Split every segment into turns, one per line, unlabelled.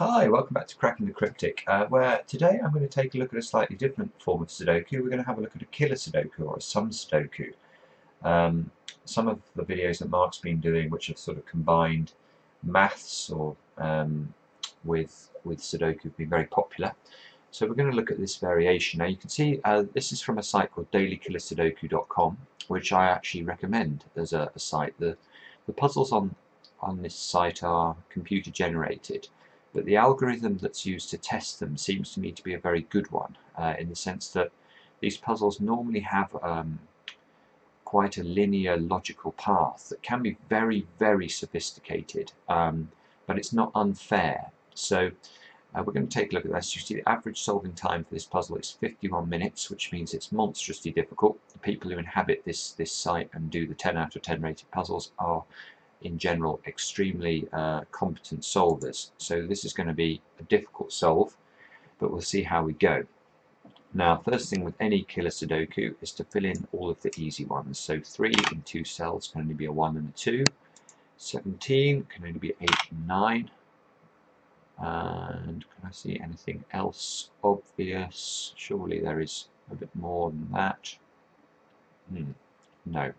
Hi, welcome back to Cracking the Cryptic, where today I'm going to take a look at a slightly different form of Sudoku. We're going to have a look at a killer Sudoku or a sum Sudoku. Some of the videos that Mark's been doing, which have sort of combined maths or with Sudoku, have been very popular. So we're going to look at this variation. Now you can see this is from a site called dailykillersudoku.com, which I actually recommend as a site. The puzzles on this site are computer generated, but the algorithm that's used to test them seems to me to be a very good one, in the sense that these puzzles normally have quite a linear logical path that can be very, very sophisticated, but it's not unfair. So we're going to take a look at this. You see the average solving time for this puzzle is 51 minutes, which means it's monstrously difficult. The people who inhabit this site and do the 10 out of 10 rated puzzles are in general extremely competent solvers. So this is going to be a difficult solve, but we'll see how we go. Now, first thing with any killer Sudoku is to fill in all of the easy ones. So 3 in 2 cells can only be a 1 and a 2. 17 can only be 8 and 9. And can I see anything else obvious? Surely there is a bit more than that. No.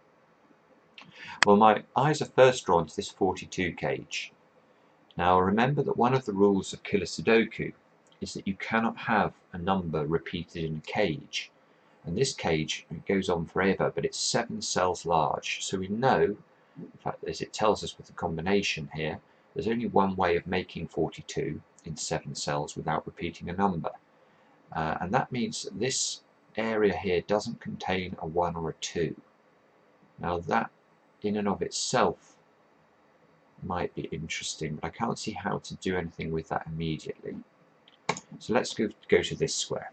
Well, my eyes are first drawn to this 42 cage. Now remember that one of the rules of killer Sudoku is that you cannot have a number repeated in a cage. And this cage, it goes on forever, but it's 7 cells large. So we know, in fact, as it tells us with the combination here, there's only one way of making 42 in 7 cells without repeating a number. And that means that this area here doesn't contain a 1 or a 2. Now that in and of itself might be interesting, but I can't see how to do anything with that immediately. So let's go to this square.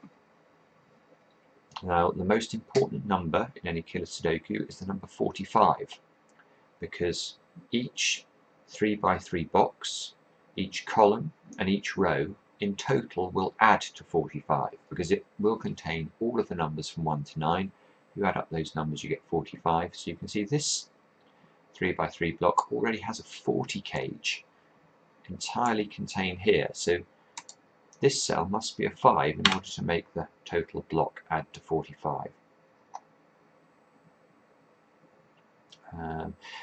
Now the most important number in any killer Sudoku is the number 45, because each 3 by 3 box, each column and each row in total will add to 45, because it will contain all of the numbers from 1 to 9. If you add up those numbers you get 45. So you can see this 3 by 3 block already has a 40 cage entirely contained here. So this cell must be a 5 in order to make the total block add to 45.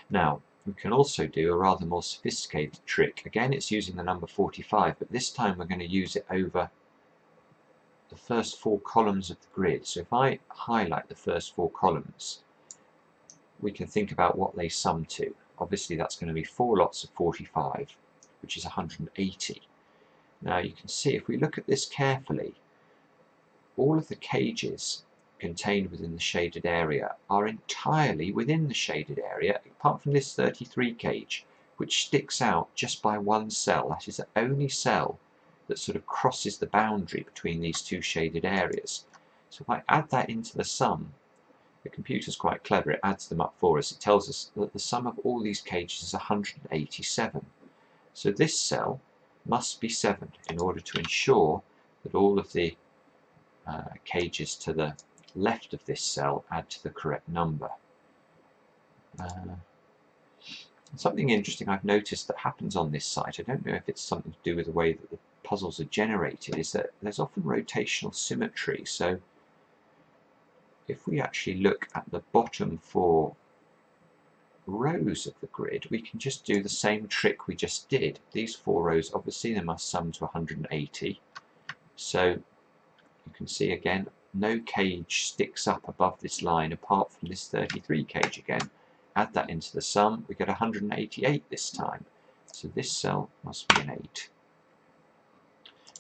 Now we can also do a rather more sophisticated trick. Again, it's using the number 45, but this time we're going to use it over the first 4 columns of the grid. So if I highlight the first 4 columns, we can think about what they sum to. Obviously that's going to be 4 lots of 45, which is 180. Now you can see, if we look at this carefully, all of the cages contained within the shaded area are entirely within the shaded area, apart from this 33 cage, which sticks out just by 1 cell. That is the only cell that sort of crosses the boundary between these 2 shaded areas. So if I add that into the sum, the computer's quite clever, it adds them up for us. It tells us that the sum of all these cages is 187. So this cell must be 7 in order to ensure that all of the cages to the left of this cell add to the correct number. Something interesting I've noticed that happens on this site, I don't know if it's something to do with the way that the puzzles are generated, is that there's often rotational symmetry. So if we actually look at the bottom 4 rows of the grid, we can just do the same trick we just did. These 4 rows, obviously they must sum to 180. So you can see again, no cage sticks up above this line apart from this 33 cage again. Add that into the sum, we get 188 this time. So this cell must be an 8.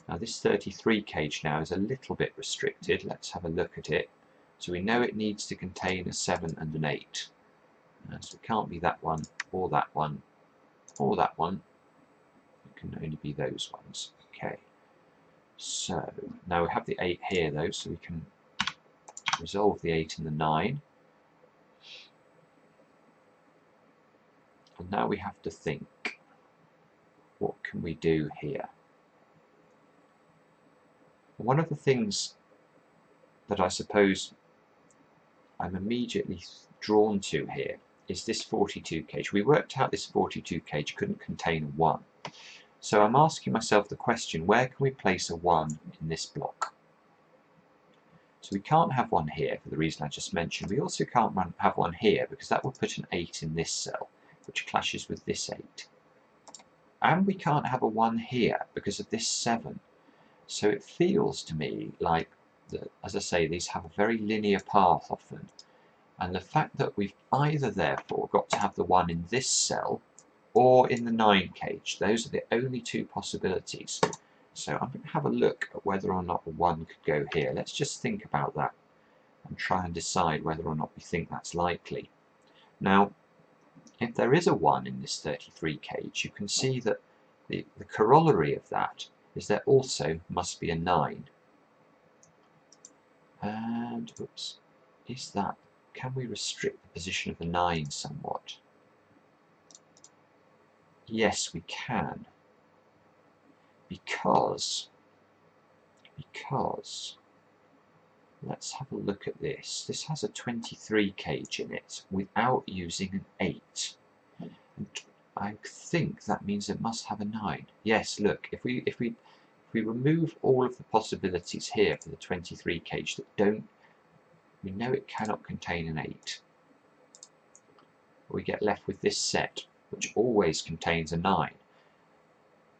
Now this 33 cage now is a little bit restricted. Let's have a look at it. So we know it needs to contain a 7 and an 8. So it can't be that one, or that one, or that one. It can only be those ones. Okay. So now we have the 8 here though, so we can resolve the 8 and the 9. And now we have to think, what can we do here? One of the things that I suppose I'm immediately drawn to here is this 42 cage. We worked out this 42 cage couldn't contain 1. So I'm asking myself the question, where can we place a 1 in this block? So we can't have one here for the reason I just mentioned. We also can't have one here because that would put an 8 in this cell, which clashes with this 8. And we can't have a 1 here because of this 7. So it feels to me like, as I say, these have a very linear path often. And the fact that we've either therefore got to have the 1 in this cell or in the 9 cage, those are the only two possibilities. So I'm going to have a look at whether or not a 1 could go here. Let's just think about that and try and decide whether or not we think that's likely. Now, if there is a 1 in this 33 cage, you can see that the corollary of that is there also must be a 9. And, oops, is that, can we restrict the position of the 9 somewhat? Yes, we can. Because let's have a look at this. This has a 23 cage in it without using an 8. And I think that means it must have a 9. Yes, look, if we remove all of the possibilities here for the 23 cage that don't, we know it cannot contain an 8. We get left with this set, which always contains a 9.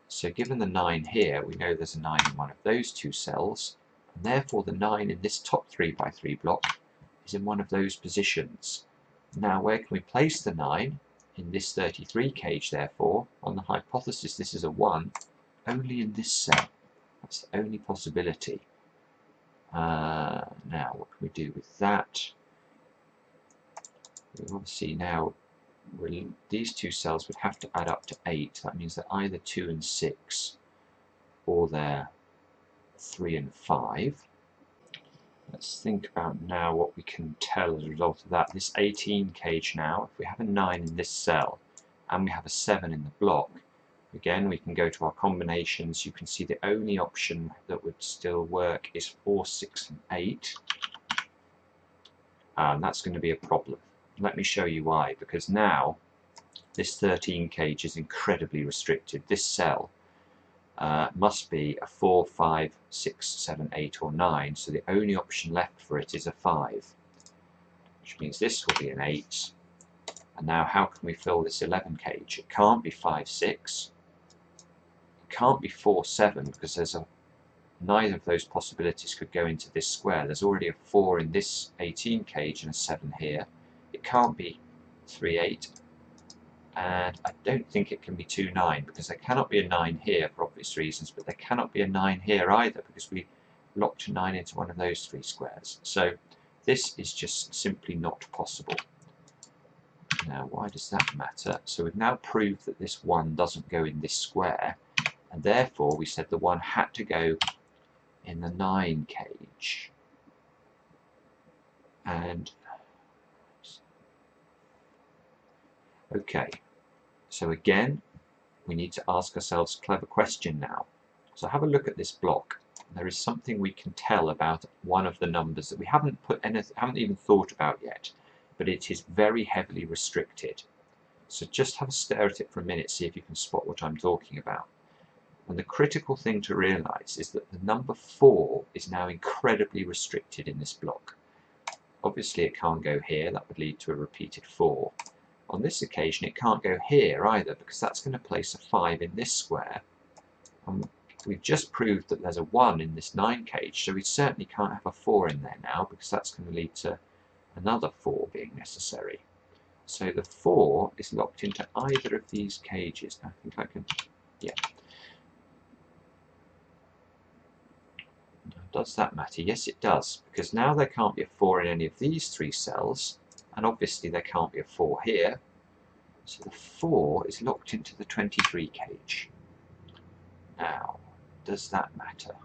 So given the 9 here, we know there's a 9 in one of those two cells, and therefore the 9 in this top 3x3 block is in one of those positions. Now where can we place the 9? In this 33 cage, therefore, on the hypothesis this is a 1, only in this cell. That's the only possibility. Now what can we do with that? We obviously now, these two cells would have to add up to 8. That means they're either 2 and 6, or they're 3 and 5. Let's think about now what we can tell as a result of that. This 18 cage now, if we have a 9 in this cell and we have a 7 in the block, again we can go to our combinations. You can see the only option that would still work is 4, 6 and 8, and that's going to be a problem. Let me show you why, because now this 13 cage is incredibly restricted. This cell must be a 4, 5, 6, 7, 8 or 9, so the only option left for it is a 5, which means this will be an 8. And now how can we fill this 11 cage? It can't be 5, 6, it can't be 4, 7, because there's neither of those possibilities could go into this square. There's already a 4 in this 18 cage and a 7 here. It can't be 3, 8, and I don't think it can be 2, 9, because there cannot be a 9 here for obvious reasons, but there cannot be a 9 here either because we locked a 9 into one of those 3 squares. So this is just simply not possible. Now why does that matter? So we've now proved that this 1 doesn't go in this square, and therefore we said the 1 had to go in the 9 cage. And okay, so again we need to ask ourselves a clever question now. So have a look at this block. There is something we can tell about one of the numbers that we haven't even thought about yet, but it is very heavily restricted. So just have a stare at it for a minute, see if you can spot what I'm talking about. And the critical thing to realize is that the number 4 is now incredibly restricted in this block. Obviously it can't go here, that would lead to a repeated 4. On this occasion it can't go here either, because that's going to place a 5 in this square. And we've just proved that there's a 1 in this 9 cage, so we certainly can't have a 4 in there now, because that's going to lead to another 4 being necessary. So the 4 is locked into either of these cages. I think I can, yeah. Does that matter? Yes, it does, because now there can't be a 4 in any of these 3 cells, and obviously there can't be a 4 here. So the 4 is locked into the 23 cage. Now, does that matter?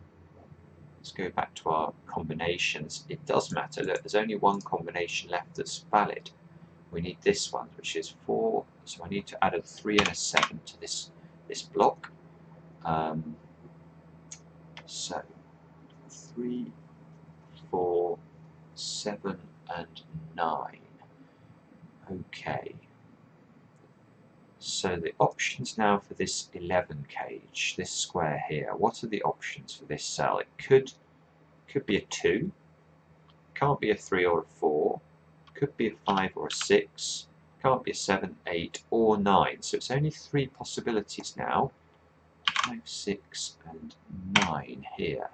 Let's go back to our combinations. It does matter. Look, there's only one combination left that's valid. We need this one, which is 4. So I need to add a 3 and a 7 to this block. So 3, 4, 7 and 9. Okay. So the options now for this 11 cage, this square here, what are the options for this cell? It could be a 2, can't be a 3 or a 4, could be a 5 or a 6, can't be a 7, 8 or 9. So it's only 3 possibilities now. 5, 6 and 9 here.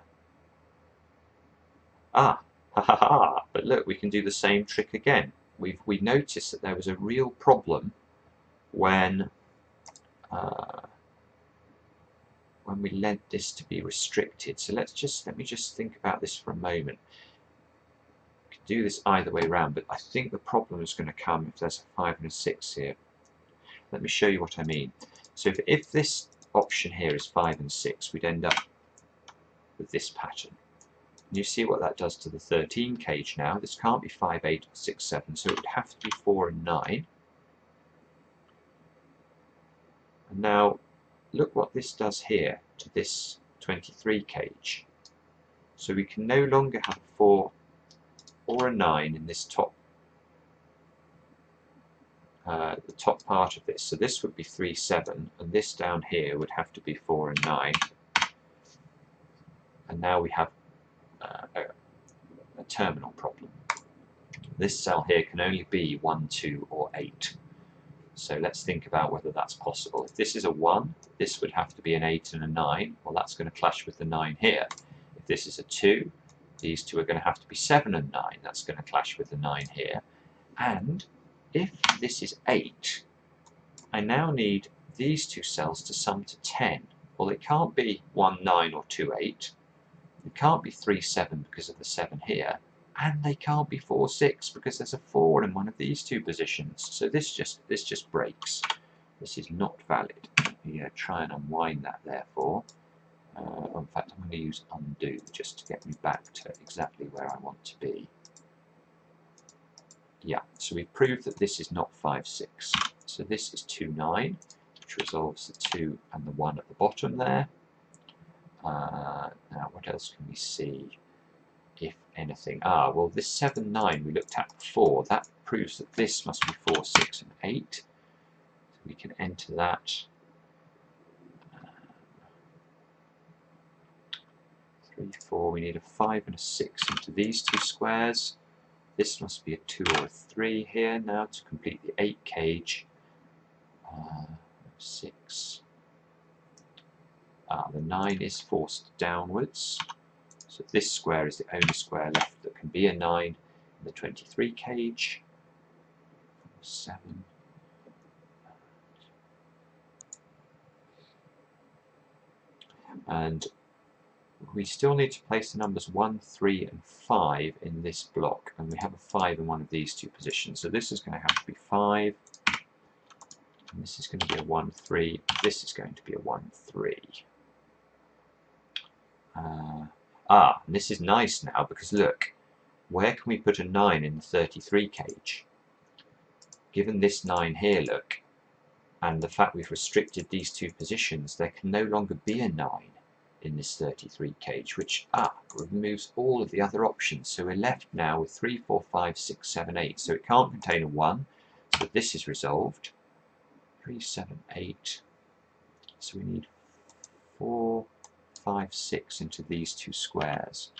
Ah, ha ha ha, but look, we can do the same trick again. We noticed that there was a real problem when we led this to be restricted. So let me just think about this for a moment. We could do this either way around, but I think the problem is going to come if there's a 5 and a 6 here. Let me show you what I mean. So if this option here is 5 and 6, we'd end up with this pattern. And you see what that does to the 13 cage now. This can't be 5, 8, or 6, 7, so it would have to be 4 and 9. And now look what this does here to this 23 cage. So we can no longer have a 4 or a 9 in this top the top part of this. So this would be 3, 7, and this down here would have to be 4 and 9. And now we have a terminal problem. This cell here can only be 1, 2, or 8. So let's think about whether that's possible. If this is a 1, this would have to be an 8 and a 9. Well, that's going to clash with the 9 here. If this is a 2, these two are going to have to be 7 and 9. That's going to clash with the 9 here. And if this is 8, I now need these two cells to sum to 10. Well, it can't be 1, 9 or 2, 8. It can't be 3, 7 because of the 7 here. And they can't be 4, 6 because there's a 4 in one of these two positions. So this just breaks. This is not valid. Yeah, try and unwind that therefore. In fact, I'm going to use undo just to get me back to exactly where I want to be. Yeah, so we've proved that this is not 5, 6. So this is 2, 9, which resolves the 2 and the 1 at the bottom there. Now, what else can we see, if anything? Ah, well, this 7, 9 we looked at before, that proves that this must be 4, 6, and 8. So we can enter that. 3, 4, we need a 5 and a 6 into these two squares. This must be a 2 or a 3 here now to complete the 8 cage. 6. The 9 is forced downwards. So this square is the only square left that can be a 9 in the 23 cage. 7. And we still need to place the numbers 1, 3 and 5 in this block, and we have a 5 in one of these two positions. So this is going to have to be 5, and this is going to be a 1, 3, this is going to be a 1, 3. And this is nice now because look, where can we put a 9 in the 33 cage? Given this 9 here, look, and the fact we've restricted these two positions, there can no longer be a 9 in this 33 cage, which removes all of the other options. So we're left now with 3, 4, 5, 6, 7, 8. So it can't contain a 1, so this is resolved. 3, 7, 8. So we need 4, 5, 6 into these two squares.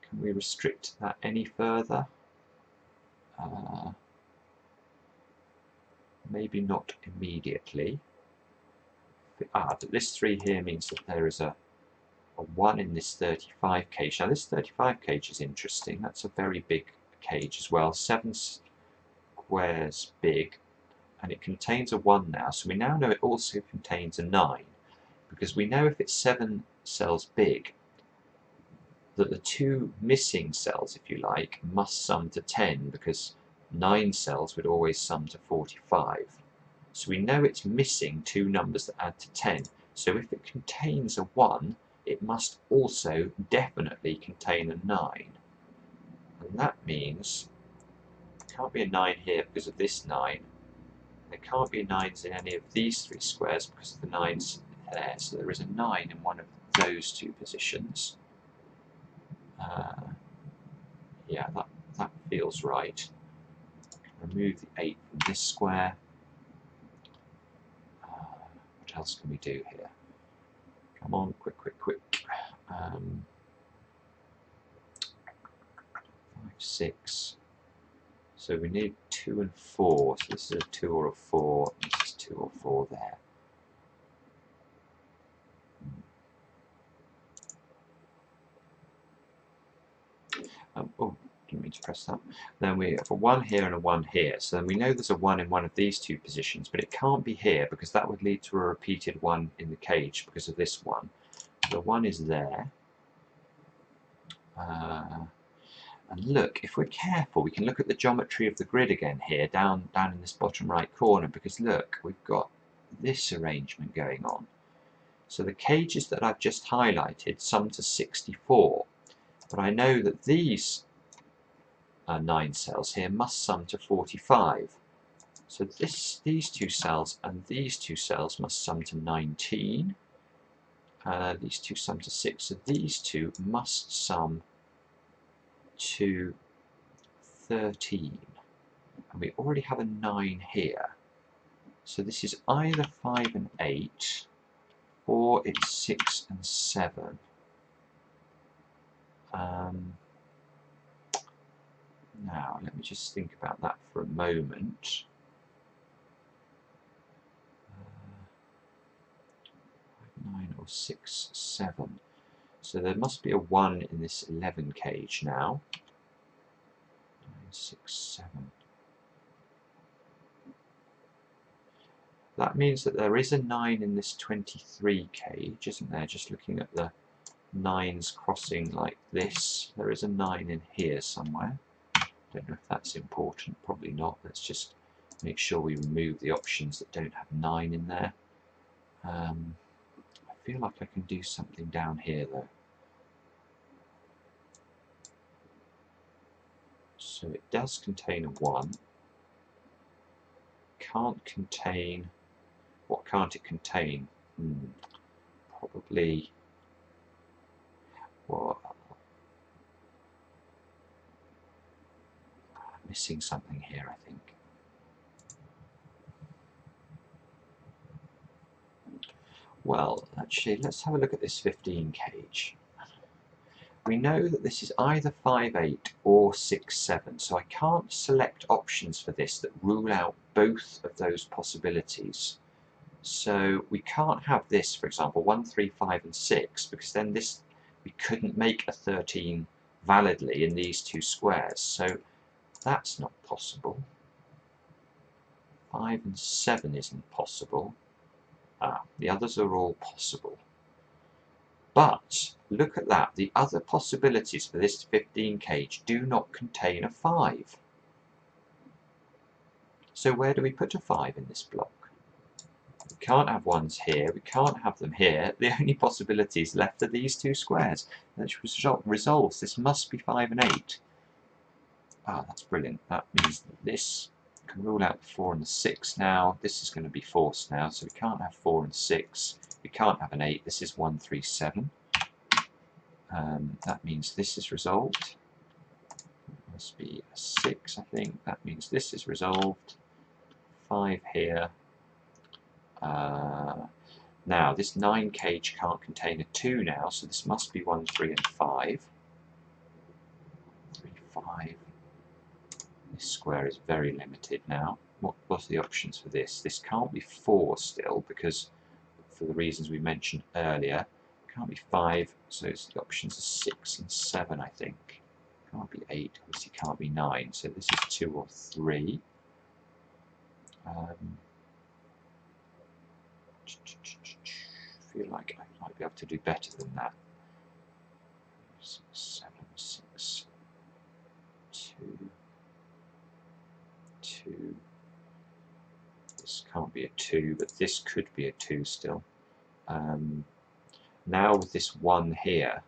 Can we restrict that any further? Maybe not immediately. But this 3 here means that there is a 1 in this 35 cage. Now this 35 cage is interesting. That's a very big cage as well. 7 squares big, and it contains a 1 now. So we now know it also contains a 9, because we know if it's 7 cells big, that the 2 missing cells, if you like, must sum to 10, because 9 cells would always sum to 45. So we know it's missing 2 numbers that add to 10. So if it contains a 1, it must also definitely contain a 9. And that means there can't be a 9 here because of this 9. There can't be 9s in any of these 3 squares because of the 9s there. So there is a 9 in one of those 2 positions. Yeah, that feels right. Remove the 8 from this square. else can we do here? Come on, quick, quick, quick. 5, 6. So we need 2 and 4. So this is a 2 or a 4. This is 2 or 4 there. Oh, didn't mean to press that. Then we have a 1 here and a 1 here. So then we know there's a 1 in one of these two positions, but it can't be here because that would lead to a repeated 1 in the cage because of this 1. The 1 is there. And look, if we're careful, we can look at the geometry of the grid again here, down in this bottom right corner, because look, we've got this arrangement going on. So the cages that I've just highlighted sum to 64, but I know that these 9 cells here must sum to 45. So these two cells and these two cells must sum to 19. These two sum to 6, so these two must sum to 13. And we already have a 9 here. So this is either 5 and 8, or it's 6 and 7. Now, let me just think about that for a moment. 9 or 6, 7. So there must be a 1 in this 11 cage now. 9, 6, 7. That means that there is a 9 in this 23 cage, isn't there? Just looking at the 9s crossing like this. There is a 9 in here somewhere. Don't know if that's important. Probably not. Let's just make sure we remove the options that don't have 9 in there. I feel like I can do something down here though. So it does contain a 1. Can't contain... What can't it contain? Probably... Well, I'm missing something here, I think. Well, actually, let's have a look at this 15 cage. We know that this is either 5, 8 or 6, 7, so I can't select options for this that rule out both of those possibilities. So we can't have this, for example, 1, 3, 5 and 6, because then this we couldn't make a 13 validly in these two squares, so that's not possible. 5 and 7 isn't possible. The others are all possible. But look at that, the other possibilities for this 15 cage do not contain a 5. So where do we put a 5 in this block? We can't have 1s here, we can't have them here. The only possibilities left are these two squares. Which resolves, this must be 5 and 8. That's brilliant. That means that this can rule out the 4 and the 6 now. This is going to be forced now, so we can't have 4 and 6. We can't have an 8. This is 1, 3, 7. That means this is resolved. It must be a 6, I think. That means this is resolved. 5 here. Now, this 9 cage can't contain a 2 now, so this must be 1, 3, and 5. 3, 5. This square is very limited now. What are the options for this? This can't be 4 still, because for the reasons we mentioned earlier. It can't be 5, so the options are 6 and 7, I think. Can't be 8, obviously can't be 9, so this is 2 or 3. I feel like I might be able to do better than that. 6, 7, 6, 2, 2. This can't be a 2, but this could be a 2 still. Now with this 1 here,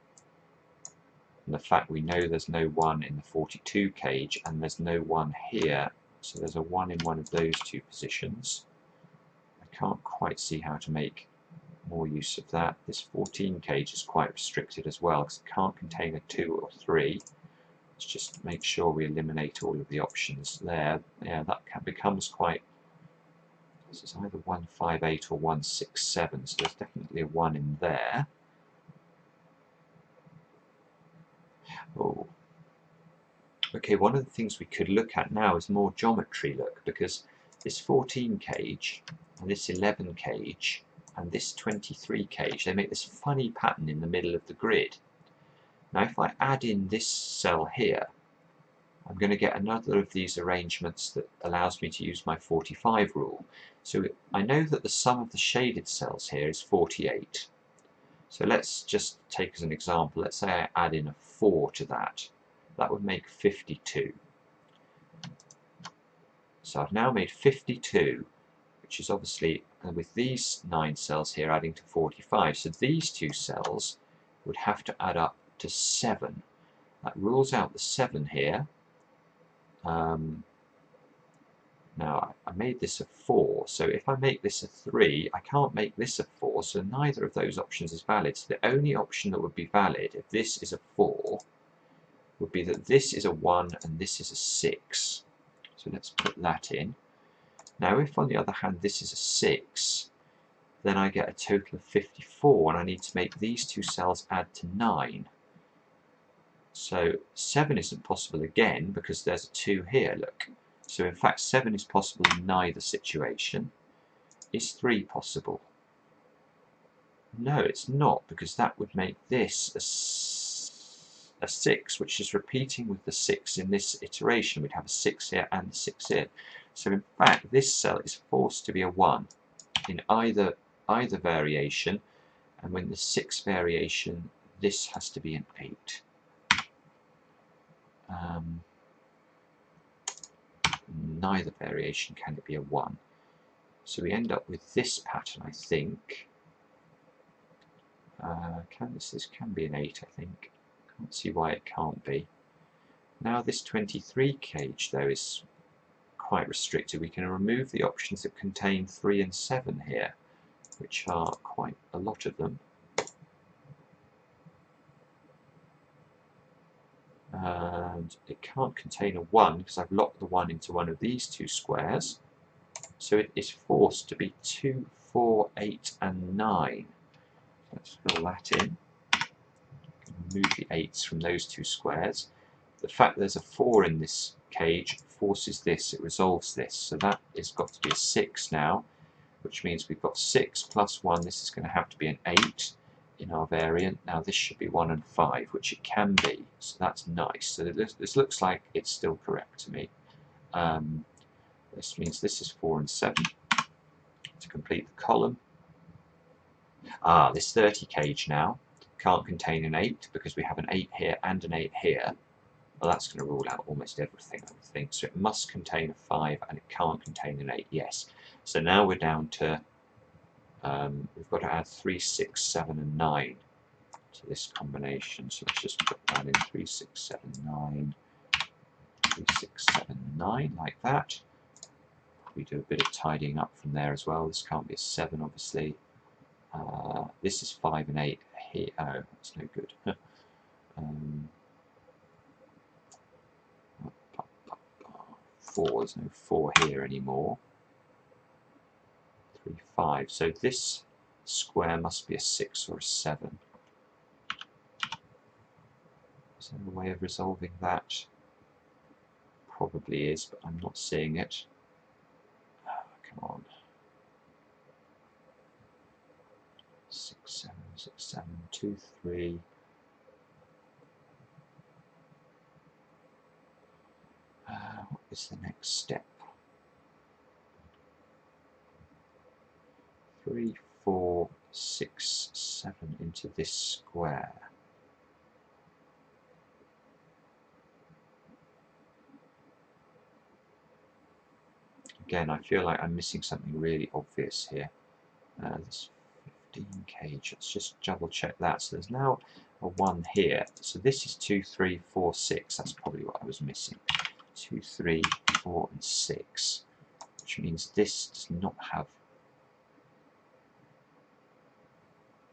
and the fact we know there's no 1 in the 42 cage, and there's no 1 here, so there's a 1 in one of those two positions. I can't quite see how to make more use of that. This 14 cage is quite restricted as well, because it can't contain a 2 or 3. Let's just make sure we eliminate all of the options there. Yeah, that becomes quite This is either 158 or 167, so there's definitely a 1 in there. Oh. Okay, one of the things we could look at now is more geometry, look, because this 14 cage and this 11 cage and this 23 cage, they make this funny pattern in the middle of the grid. Now if I add in this cell here, I'm going to get another of these arrangements that allows me to use my 45 rule. So I know that the sum of the shaded cells here is 48. So let's just take as an example, let's say I add in a 4 to that. That would make 52. So I've now made 52, which is obviously, with these 9 cells here adding to 45. So these 2 cells would have to add up to 7. That rules out the 7 here. Now I made this a 4, so if I make this a 3, I can't make this a 4, so neither of those options is valid. So the only option that would be valid if this is a 4 would be that this is a 1 and this is a 6. So let's put that in. Now if on the other hand this is a 6, then I get a total of 54, and I need to make these 2 cells add to 9. So 7 isn't possible again because there's a 2 here, look. So in fact 7 is possible in neither situation. Is 3 possible? No, it's not, because that would make this a 6, which is repeating with the 6 in this iteration. We'd have a 6 here and a 6 here. So in fact this cell is forced to be a 1 in either variation, and when the 6 variation this has to be an 8. Neither variation can it be a 1. So we end up with this pattern, I think. This can be an 8, I think. Can't see why it can't be. Now this 23 cage though is quite restricted. We can remove the options that contain 3 and 7 here, which are quite a lot of them. And it can't contain a 1 because I've locked the 1 into one of these 2 squares. So it is forced to be 2, 4, 8 and 9. Let's fill that in. Remove the 8s from those 2 squares. The fact there's a 4 in this cage forces this, it resolves this. So that has got to be a 6 now, which means we've got 6 plus 1. This is going to have to be an 8 in our variant. Now this should be 1 and 5, which it can be. So that's nice. So this looks like it's still correct to me. This means this is 4 and 7 to complete the column. This 30 cage now can't contain an 8 because we have an 8 here and an 8 here. Well, that's going to rule out almost everything, I would think. So it must contain a 5 and it can't contain an 8, yes. So now we're down to, we've got to add 3, 6, 7 and 9 to this combination. So let's just put that in 3, 6, 7, 9, 3, 6, 7, 9, like that. We do a bit of tidying up from there as well. This can't be a 7, obviously. This is 5 and 8 here. Oh, that's no good. 4, there's no 4 here anymore. 3, 5. So this square must be a 6 or a 7. Is there a way of resolving that? Probably is, but I'm not seeing it. Come on. 6, 7, 6, 7, 2, 3. What is the next step? 3, 4, 6, 7 into this square. Again, I feel like I'm missing something really obvious here. This 15 cage, let's just double check that. So there's now a 1 here. So this is 2, 3, 4, 6. That's probably what I was missing. 2, 3, 4 and 6. Which means this does not have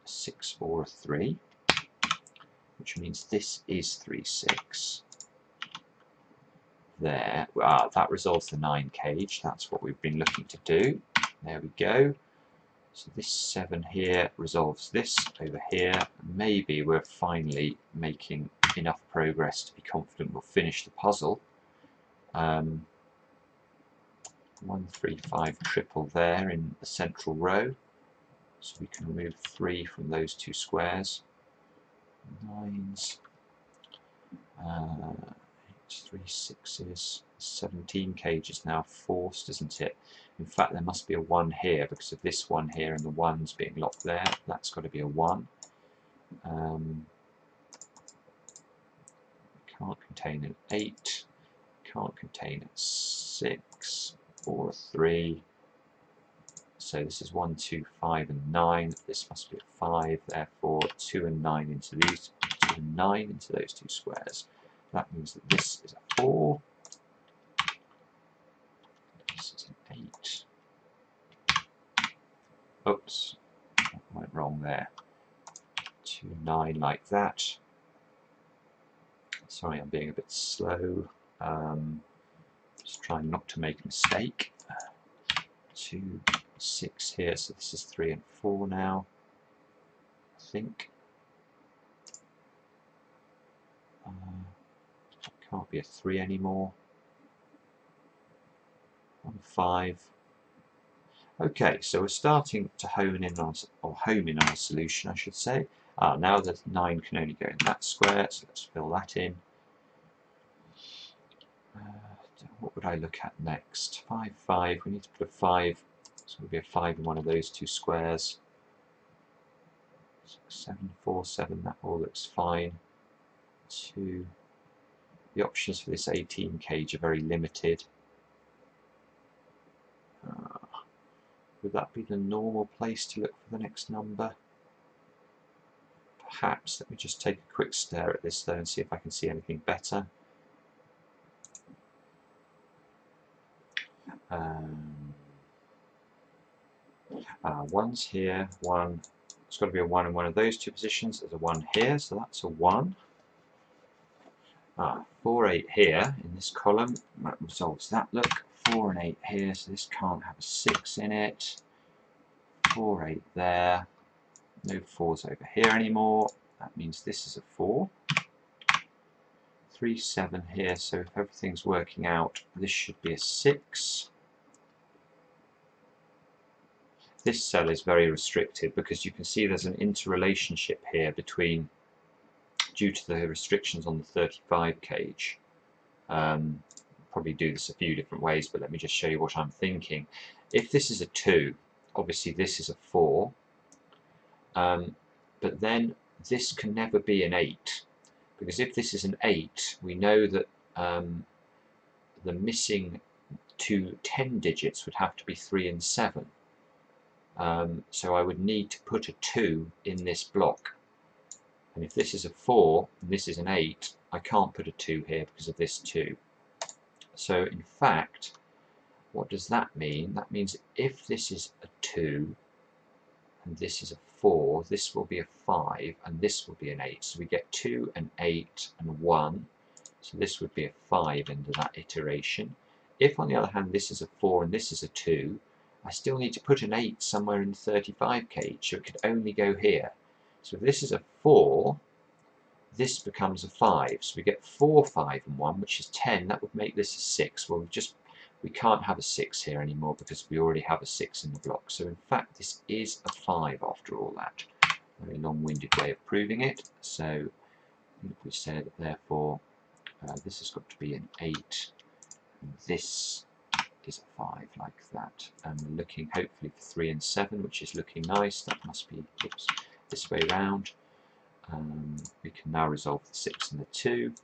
a 6, 4 or 3. Which means this is 3, 6. There. That resolves the 9 cage. That's what we've been looking to do. There we go. So this 7 here resolves this over here. Maybe we're finally making enough progress to be confident we'll finish the puzzle. 1, 3, 5 triple there in the central row. So we can remove 3 from those 2 squares. 9s, 3 6s, 17 cages now forced, isn't it? In fact, there must be a 1 here because of this 1 here and the 1's being locked there. That's got to be a 1. Can't contain an 8, can't contain a 6 or a 3. So this is 1, 2, 5 and 9. This must be a 5, therefore 2 and 9 into these, 2 and 9 into those 2 squares. That means that this is a 4. This is an 8. Oops, that went wrong there. 2, 9 like that. Sorry, I'm being a bit slow. Just trying not to make a mistake. 2, 6 here, so this is 3 and 4 now, I think. Can't be a 3 anymore. 1, 5. Okay, so we're starting to hone in on a solution, I should say. Now the 9 can only go in that square, so let's fill that in. What would I look at next? 5, 5. We need to put a 5. So it'll be a 5 in one of those 2 squares. 6, 7, 4, 7. That all looks fine. 2. The options for this 18 cage are very limited. Would that be the normal place to look for the next number? Perhaps. Let me just take a quick stare at this though and see if I can see anything better. One's here, 1. It's got to be a 1 in one of those 2 positions. There's a 1 here, so that's a 1. 4, 8 here in this column. That resolves that look. 4 and 8 here, so this can't have a 6 in it. 4, 8 there. No 4s over here anymore. That means this is a 4. 3, 7 here, so if everything's working out, this should be a 6. This cell is very restricted because you can see there's an interrelationship here between, due to the restrictions on the 35 cage. Probably do this a few different ways, but let me just show you what I'm thinking. If this is a 2, obviously this is a 4, but then this can never be an 8, because if this is an 8, we know that the missing 2 10 digits would have to be 3 and 7. So I would need to put a 2 in this block. And if this is a 4 and this is an 8, I can't put a 2 here because of this 2. So in fact, what does that mean? That means if this is a 2 and this is a 4, this will be a 5 and this will be an 8. So we get 2 and 8 and 1. So this would be a 5 into that iteration. If on the other hand this is a 4 and this is a 2, I still need to put an 8 somewhere in the 35 cage, so it could only go here. So if this is a 4, this becomes a 5. So we get 4, 5 and 1, which is 10. That would make this a 6. Well, we can't have a 6 here anymore because we already have a 6 in the block. So in fact, this is a 5 after all that. Very long-winded way of proving it. So we said, therefore, this has got to be an 8. And this is a 5 like that. And we're looking hopefully for 3 and 7, which is looking nice. That must be this way round. We can now resolve the 6 and the 2.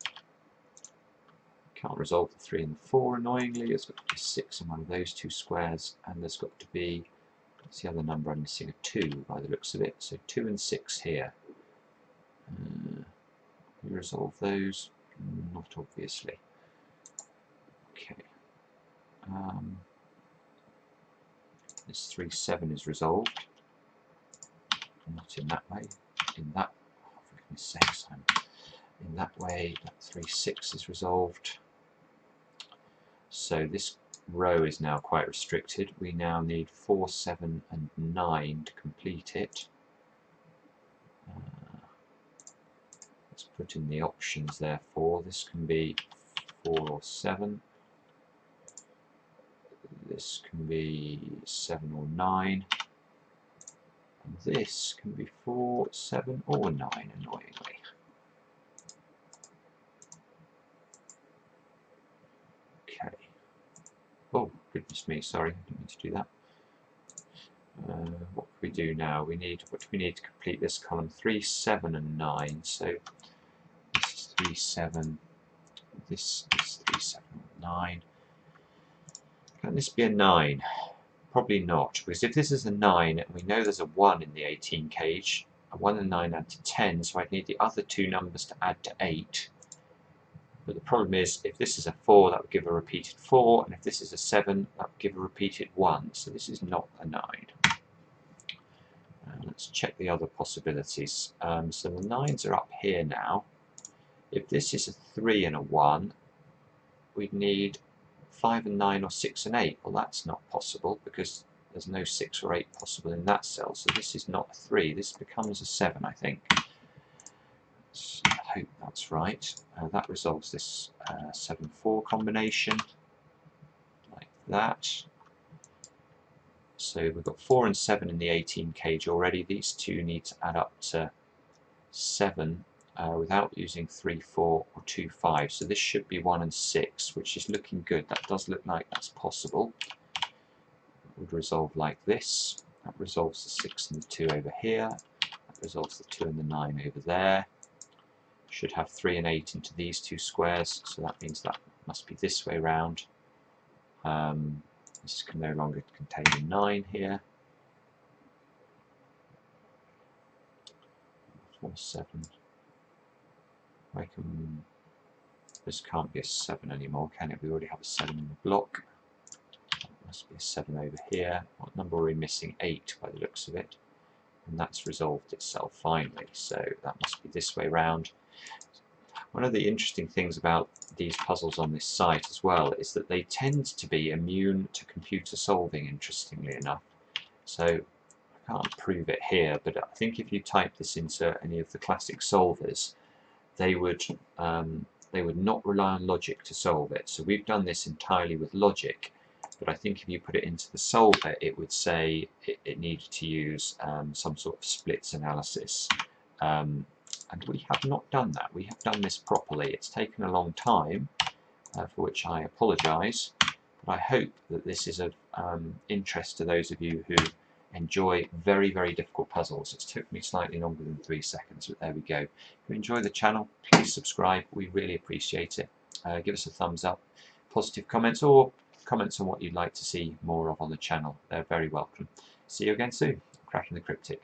Can't resolve the 3 and the 4 annoyingly. There's got to be 6 in one of those 2 squares, and there's got to be, what's the other number? I'm missing a 2 by the looks of it. So 2 and 6 here. We resolve those? Not obviously. Okay. This 3, 7 is resolved. Not in that way. In that, for goodness sakes, in that way, that 3, 6 is resolved. So this row is now quite restricted. We now need 4, 7 and 9 to complete it. Let's put in the options therefore. This can be 4 or 7. This can be 7 or 9. And this can be 4, 7 or 9, annoyingly. Okay. Oh, goodness me, sorry, I didn't mean to do that. What can we do now? What do we need to complete this column? 3, 7 and 9. So this is 3, 7. This is 3, 7 and 9. Can this be a 9? Probably not, because if this is a 9, and we know there's a 1 in the 18 cage, a 1 and 9 add to 10, so I'd need the other two numbers to add to 8. But the problem is, if this is a 4, that would give a repeated 4, and if this is a 7, that would give a repeated 1, so this is not a 9. Let's check the other possibilities. So the 9s are up here now. If this is a 3 and a 1, we'd need 5 and 9 or 6 and 8. Well, that's not possible because there's no 6 or 8 possible in that cell. So this is not a 3. This becomes a 7, I think. So I hope that's right. That resolves this 7-4 combination, like that. So we've got 4 and 7 in the 18 cage already. These two need to add up to 7 without using 3, 4 or 2, 5. So this should be 1 and 6, which is looking good. That does look like that's possible. It would resolve like this. That resolves the 6 and the 2 over here. That resolves the 2 and the 9 over there. Should have 3 and 8 into these two squares, so that means that must be this way round. This can no longer contain a 9 here. 4, 7. This can't be a 7 anymore, can it? We already have a 7 in the block. That must be a 7 over here. What number are we missing? 8 by the looks of it. And that's resolved itself finally, so that must be this way round. One of the interesting things about these puzzles on this site as well is that they tend to be immune to computer solving, interestingly enough. So I can't prove it here, but I think if you type this into any of the classic solvers, they would not rely on logic to solve it. So we've done this entirely with logic, but I think if you put it into the solver, it would say it needed to use some sort of splits analysis. And we have not done that. We have done this properly. It's taken a long time, for which I apologise, but I hope that this is of interest to those of you who enjoy very, very difficult puzzles. It's took me slightly longer than 3 seconds, but there we go. If you enjoy the channel, please subscribe. We really appreciate it. Give us a thumbs up, positive comments, or comments on what you'd like to see more of on the channel. They're very welcome. See you again soon. Cracking the Cryptic.